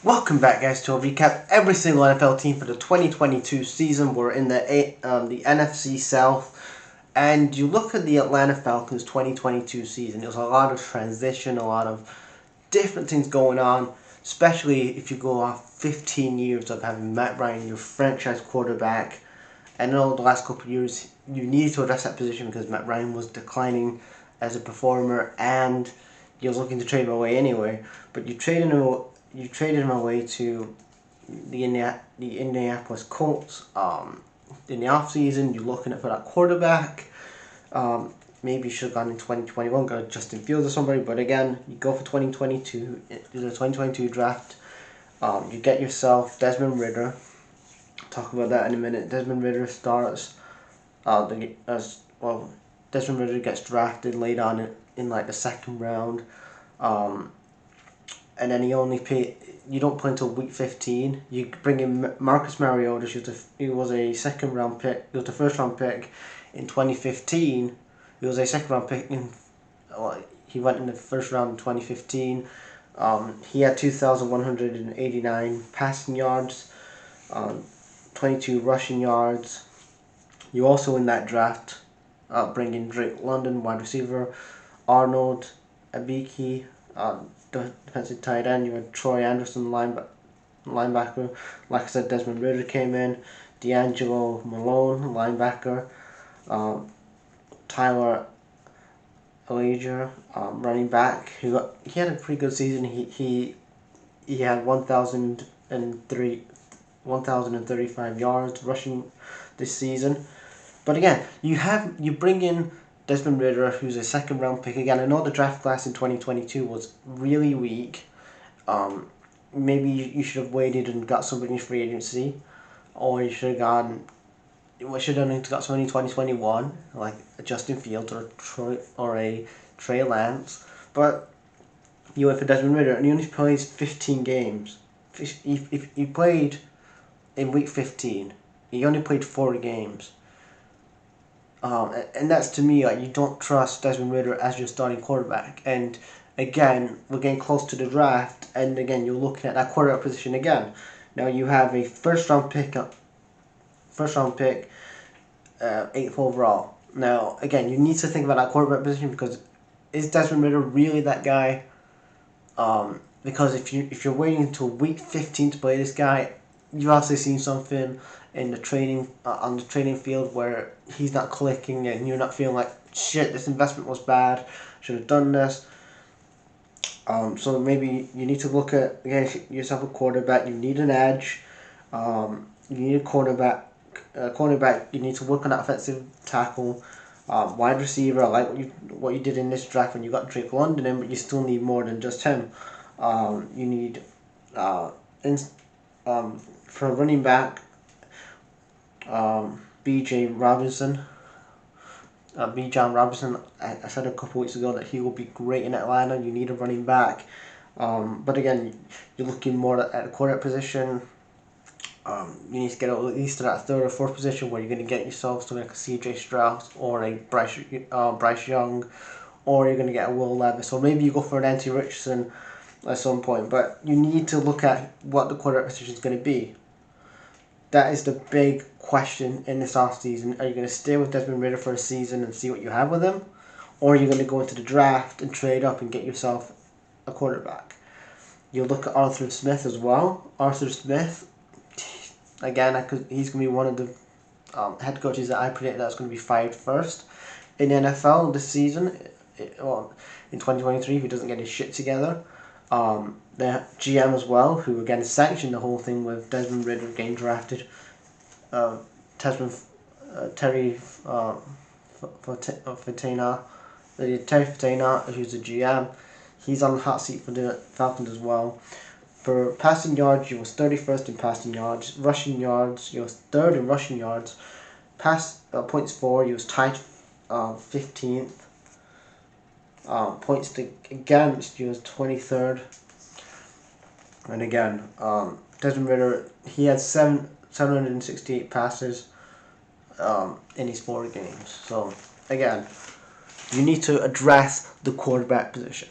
Welcome back, guys, to a recap every single NFL team for the 2022 season. We're in the NFC South, and you look at the Atlanta Falcons 2022 season. There's a lot of transition, a lot of different things going on, especially if you go off 15 years of having Matt Ryan, your franchise quarterback. I know the last couple of years you needed to address that position because Matt Ryan was declining as a performer, and you was looking to trade him away anyway. But you traded him away to the Indianapolis Colts. In the offseason, you're looking at for that quarterback. Maybe you should have gone in 2021, got Justin Fields or somebody. But again, you go for 2022. The 2022 draft. You get yourself Desmond Ridder. Talk about that in a minute. Desmond Ridder starts. Desmond Ridder gets drafted late on in like the second round. And then you don't play until week 15. You bring in Marcus Mariota. He was a second round pick. He was the first round pick in 2015. He was a second round pick he went in the first round in 2015. He had 2,189 passing yards, 22 rushing yards. You also in that draft bring in Drake London, wide receiver, Arnold Abiki, defensive tight end. You had Troy Anderson, linebacker. Like I said, Desmond Ridder came in. D'Angelo Malone, linebacker. Tyler Allgeier, running back. He had a pretty good season. He had 1,035 yards rushing this season. But again, you bring in Desmond Ridder, who's a second round pick. Again, I know the draft class in 2022 was really weak. Maybe you should have waited and got somebody in free agency, or you should have got somebody in 2021, like a Justin Fields or a Trey Lance. But you went for Desmond Ridder, and he only plays 15 games. If he played in week 15, he only played 4 games. And that's, to me, like, you don't trust Desmond Ridder as your starting quarterback. And again, we're getting close to the draft, and again, you're looking at that quarterback position again. Now you have a first round pick, 8th overall. Now again, you need to think about that quarterback position, because is Desmond Ridder really that guy? Because if you're waiting until week 15 to play this guy, you've obviously seen something in the training on the training field where he's not clicking, and you're not feeling like, shit, this investment was bad, should have done this. So maybe you need to look at, again, yourself a quarterback. You need an edge. You need a cornerback. You need to work on that offensive tackle. Wide receiver. I like what you did in this draft when you got Drake London in, but you still need more than just him. You need for running back, Bijan Robinson. I said a couple weeks ago that he will be great in Atlanta. You need a running back. But again, you're looking more at the quarterback position. You need to get at least to that 3rd or 4th position where you're going to get yourself something like a C.J. Stroud or a Bryce Young, or you're going to get a Will Levis, or maybe you go for an Anthony Richardson at some point. But you need to look at what the quarterback position is going to be. That is the big question in this offseason. Are you going to stay with Desmond Ridder for a season and see what you have with him? Or are you going to go into the draft and trade up and get yourself a quarterback? You'll look at Arthur Smith as well. Arthur Smith, again, he's going to be one of the head coaches that I predict that's going to be fired first in the NFL this season, in 2023, if he doesn't get his shit together. The GM as well, who again sanctioned the whole thing with Desmond Ridder getting drafted. Terry Fatena, who's the GM, he's on the hot seat for the Falcons as well. For passing yards, he was 31st in passing yards. Rushing yards, he was 3rd in rushing yards. Points for, he was tied 15th. Points against, he was 23rd. And again, Desmond Ridder, he had 768 passes in his 4 games. So again, you need to address the quarterback position.